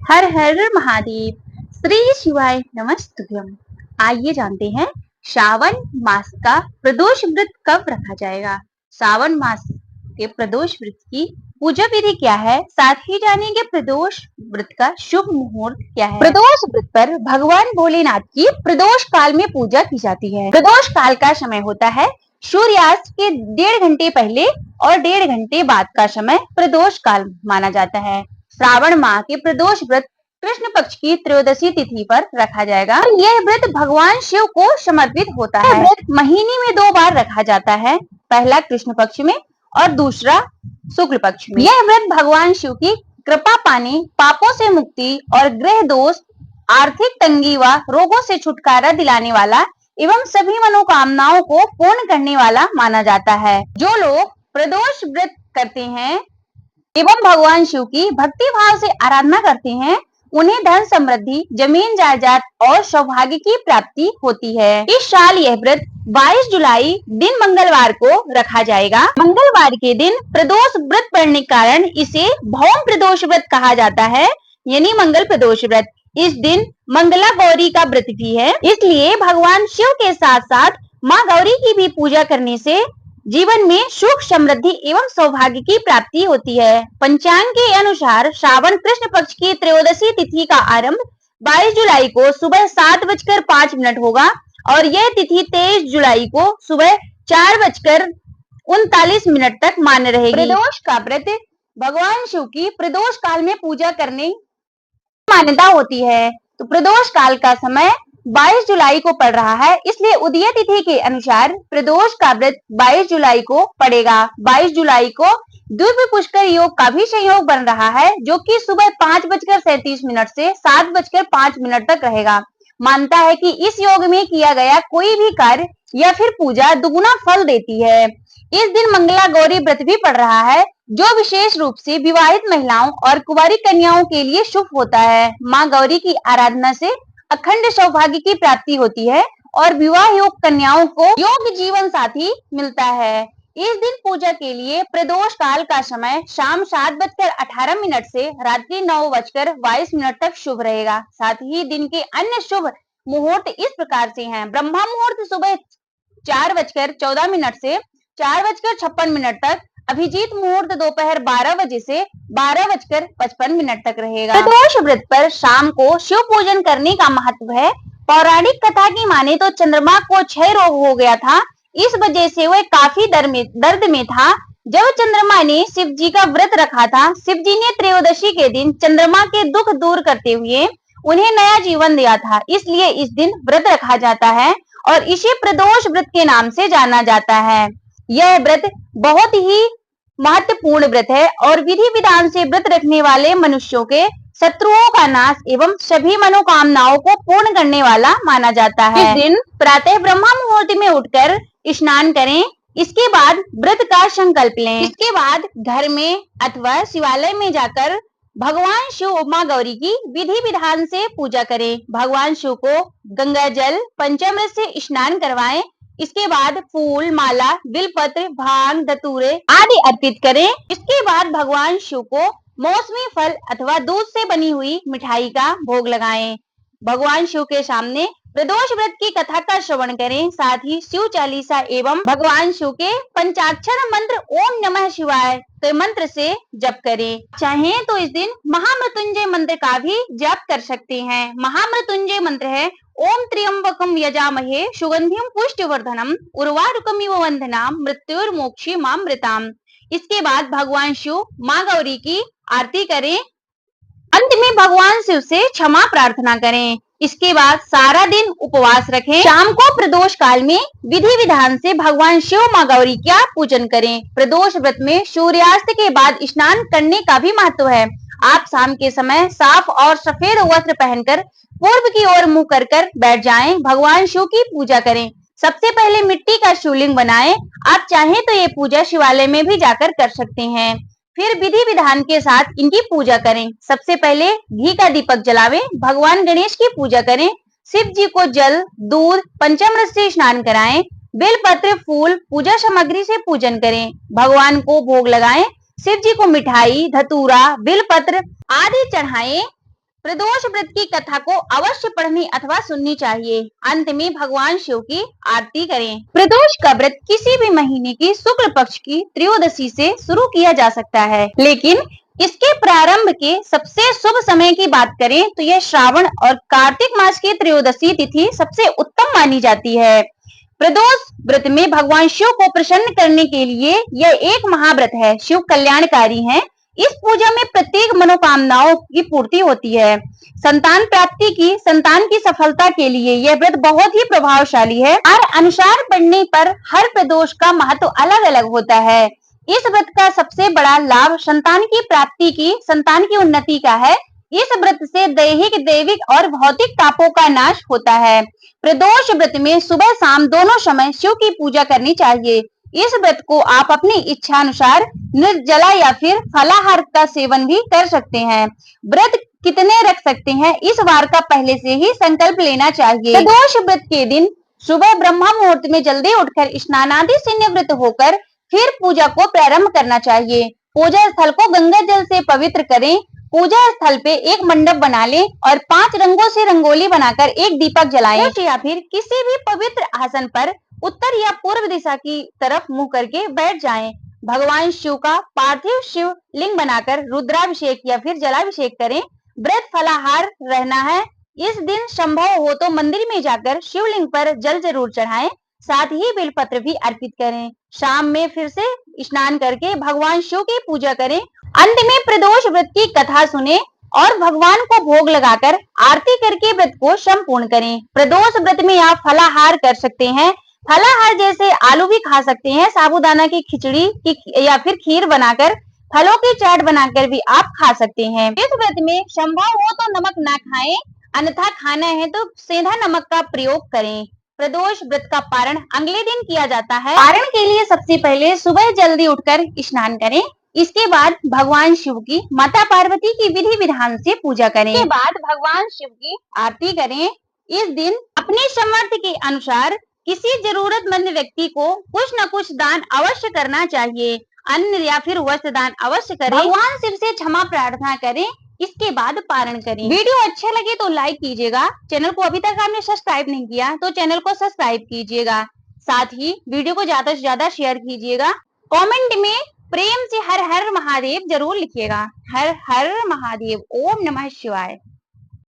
हर हर महादेव। श्री शिवाय नमस्तुभ्यम। आइए जानते हैं श्रावण मास का प्रदोष व्रत कब रखा जाएगा। श्रावण मास के प्रदोष व्रत की पूजा विधि क्या है, साथ ही जानेंगे प्रदोष व्रत का शुभ मुहूर्त क्या है। प्रदोष व्रत पर भगवान भोलेनाथ की प्रदोष काल में पूजा की जाती है। प्रदोष काल का समय होता है सूर्यास्त के 1.5 घंटे पहले और 1.5 घंटे बाद का समय प्रदोष काल माना जाता है। श्रावण माह के प्रदोष व्रत कृष्ण पक्ष की त्रयोदशी तिथि पर रखा जाएगा। यह व्रत भगवान शिव को समर्पित होता है। व्रत महीने में 2 बार रखा जाता है, पहला कृष्ण पक्ष में और दूसरा शुक्ल पक्ष में। यह व्रत भगवान शिव की कृपा पाने, पापों से मुक्ति और ग्रह दोष, आर्थिक तंगी व रोगों से छुटकारा दिलाने वाला एवं सभी मनोकामनाओं को पूर्ण करने वाला माना जाता है। जो लोग प्रदोष व्रत करते हैं एवं भगवान शिव की भक्ति भाव से आराधना करते हैं, उन्हें धन समृद्धि, जमीन जायदाद और सौभाग्य की प्राप्ति होती है। इस साल यह व्रत 22 जुलाई दिन मंगलवार को रखा जाएगा। मंगलवार के दिन प्रदोष व्रत पड़ने के कारण इसे भौम प्रदोष व्रत कहा जाता है, यानी मंगल प्रदोष व्रत। इस दिन मंगला गौरी का व्रत भी है, इसलिए भगवान शिव के साथ साथ माँ गौरी की भी पूजा करने से जीवन में सुख, समृद्धि एवं सौभाग्य की प्राप्ति होती है। पंचांग के अनुसार श्रावण कृष्ण पक्ष की त्रयोदशी तिथि का आरंभ 22 जुलाई को सुबह 7:05 होगा और यह तिथि 23 जुलाई को सुबह 4:39 तक मान्य रहेगी। प्रदोष का व्रत भगवान शिव की प्रदोष काल में पूजा करने मान्यता होती है। तो प्रदोष काल का समय 22 जुलाई को पड़ रहा है, इसलिए उदय तिथि के अनुसार प्रदोष का व्रत 22 जुलाई को पड़ेगा। 22 जुलाई को द्वितीय पुष्कर योग का भी संयोग बन रहा है, जो कि सुबह 5:37 से 7:05 तक रहेगा। मानता है कि इस योग में किया गया कोई भी कार्य या फिर पूजा दुगुना फल देती है। इस दिन मंगला गौरी व्रत भी पड़ रहा है, जो विशेष रूप से विवाहित महिलाओं और कुंवारी कन्याओं के लिए शुभ होता है। माँ गौरी की आराधना से अखंड सौभाग्य की प्राप्ति होती है और विवाह योग कन्याओं को योग्य जीवन साथी मिलता है। इस दिन पूजा के लिए प्रदोष काल का समय शाम 7:18 से रात्रि 9:22 तक शुभ रहेगा। साथ ही दिन के अन्य शुभ मुहूर्त इस प्रकार से हैं। ब्रह्मा मुहूर्त सुबह 4:14 से 4:56 तक, अभिजीत मुहूर्त दोपहर 12 बजे से 12:55 तक रहेगा। प्रदोष व्रत पर शाम को शिव पूजन करने का महत्व है। पौराणिक कथा की माने तो चंद्रमा को क्षय रोग हो गया था, इस वजह से वह काफी दर्द में था। जब चंद्रमा ने शिव जी का व्रत रखा था, शिव जी ने त्रयोदशी के दिन चंद्रमा के दुख दूर करते हुए उन्हें नया जीवन दिया था, इसलिए इस दिन व्रत रखा जाता है और इसे प्रदोष व्रत के नाम से जाना जाता है। यह व्रत बहुत ही महत्वपूर्ण व्रत है और विधि विधान से व्रत रखने वाले मनुष्यों के शत्रुओं का नाश एवं सभी मनोकामनाओं को पूर्ण करने वाला माना जाता है। इस दिन प्रातः ब्रह्म मुहूर्त में उठकर स्नान करें, इसके बाद व्रत का संकल्प लें। इसके बाद घर में अथवा शिवालय में जाकर भगवान शिव और माँ गौरी की विधि विधान से पूजा करें। भगवान शिव को गंगा जल पंचामृत से स्नान करवाएं। इसके बाद फूल, माला, बिलपत्र, भांग, धतूरे आदि अर्पित करें। इसके बाद भगवान शिव को मौसमी फल अथवा दूध से बनी हुई मिठाई का भोग लगाएं। भगवान शिव के सामने प्रदोष व्रत की कथा का श्रवण करें, साथ ही शिव चालीसा एवं भगवान शिव के पंचाक्षर मंत्र ओम नमः शिवाय के मंत्र से जप करें। चाहें तो इस दिन महामृत्युंजय मंत्र का भी जप कर सकते हैं। महामृत्युंजय मंत्र है ओम त्र्यंबकम यजामहे सुगंधिम पुष्टिवर्धनम उर्वारुकमिव वंदनाम मृत्युर्मोक्षीमामृताम। इसके बाद भगवान शिव माँ गौरी की आरती करें। अंत में भगवान शिव से क्षमा प्रार्थना करें। इसके बाद सारा दिन उपवास रखें। शाम को प्रदोष काल में विधि विधान से भगवान शिव माँ गौरी का पूजन करें। प्रदोष व्रत में सूर्यास्त के बाद स्नान करने का भी महत्व है। आप शाम के समय साफ और सफेद वस्त्र पहनकर पूर्व की ओर मुंह कर बैठ जाएं। भगवान शिव की पूजा करें। सबसे पहले मिट्टी का शिवलिंग बनाएं। आप चाहें तो ये पूजा शिवालय में भी जाकर कर सकते हैं। फिर विधि विधान के साथ इनकी पूजा करें। सबसे पहले घी का दीपक जलावें। भगवान गणेश की पूजा करें। शिव जी को जल, दूध, पंचामृत से स्नान कराएं। बेलपत्र, फूल, पूजा सामग्री से पूजन करें। भगवान को भोग लगाएं। शिव जी को मिठाई, धतूरा, बेलपत्र आदि चढ़ाएं। प्रदोष व्रत की कथा को अवश्य पढ़नी अथवा सुननी चाहिए। अंत में भगवान शिव की आरती करें। प्रदोष का व्रत किसी भी महीने की शुक्ल पक्ष की त्रयोदशी से शुरू किया जा सकता है, लेकिन इसके प्रारंभ के सबसे शुभ समय की बात करें तो यह श्रावण और कार्तिक मास की त्रयोदशी तिथि सबसे उत्तम मानी जाती है। प्रदोष व्रत में भगवान शिव को प्रसन्न करने के लिए यह एक महाव्रत है। शिव कल्याणकारी है। इस पूजा में प्रत्येक मनोकामनाओं की पूर्ति होती है। संतान की सफलता के लिए यह व्रत बहुत ही प्रभावशाली है और अनुसार पढ़ने पर हर प्रदोष का महत्व अलग अलग होता है। इस व्रत का सबसे बड़ा लाभ संतान की उन्नति का है। इस व्रत से दैहिक, दैविक और भौतिक तापों का नाश होता है। प्रदोष व्रत में सुबह शाम दोनों समय शिव की पूजा करनी चाहिए। इस व्रत को आप अपनी इच्छा अनुसार निर्जला या फिर फलाहार का सेवन भी कर सकते हैं। व्रत कितने रख सकते हैं, इस वार का पहले से ही संकल्प लेना चाहिए। प्रदोष व्रत के दिन सुबह ब्रह्म मुहूर्त में जल्दी उठकर स्नान आदि से निवृत्त होकर फिर पूजा को प्रारंभ करना चाहिए। पूजा स्थल को गंगा जल से पवित्र करें। पूजा स्थल पे एक मंडप बना लें और 5 रंगों से रंगोली बनाकर एक दीपक जलाएं या फिर किसी भी पवित्र आसन पर उत्तर या पूर्व दिशा की तरफ मुंह करके बैठ जाएं। भगवान शिव का पार्थिव शिव लिंग बनाकर रुद्राभिषेक या फिर जलाभिषेक करें। व्रत फलाहार रहना है। इस दिन संभव हो तो मंदिर में जाकर शिवलिंग पर जल जरूर चढ़ाएं, साथ ही बेलपत्र भी अर्पित करें। शाम में फिर से स्नान करके भगवान शिव की पूजा करें। अंत में प्रदोष व्रत की कथा सुने और भगवान को भोग लगाकर आरती करके व्रत को संपूर्ण करें। प्रदोष व्रत में आप फलाहार कर सकते हैं। फलाहार जैसे आलू भी खा सकते हैं, साबूदाना की खिचड़ी की या फिर खीर बनाकर, फलों की चाट बनाकर भी आप खा सकते हैं। इस व्रत में संभव हो तो नमक ना खाएं, अन्यथा खाना है तो सेंधा नमक का प्रयोग करें। प्रदोष व्रत का पारण अगले दिन किया जाता है। पारण के लिए सबसे पहले सुबह जल्दी उठकर स्नान करें। इसके बाद भगवान शिव की, माता पार्वती की विधि विधान से पूजा करें। इसके बाद भगवान शिव की आरती करें। इस दिन अपने सामर्थ्य के अनुसार किसी जरूरतमंद व्यक्ति को कुछ न कुछ दान अवश्य करना चाहिए। अन्न या फिर वस्त्र दान अवश्य करें। भगवान शिव से क्षमा प्रार्थना करें। इसके बाद पारण करें। वीडियो अच्छा लगे तो लाइक कीजिएगा। चैनल को अभी तक आपने सब्सक्राइब नहीं किया तो चैनल को सब्सक्राइब कीजिएगा। साथ ही वीडियो को ज्यादा से ज्यादा शेयर कीजिएगा। कमेंट में प्रेम से हर हर महादेव जरूर लिखिएगा। हर हर महादेव। ओम नमः शिवाय।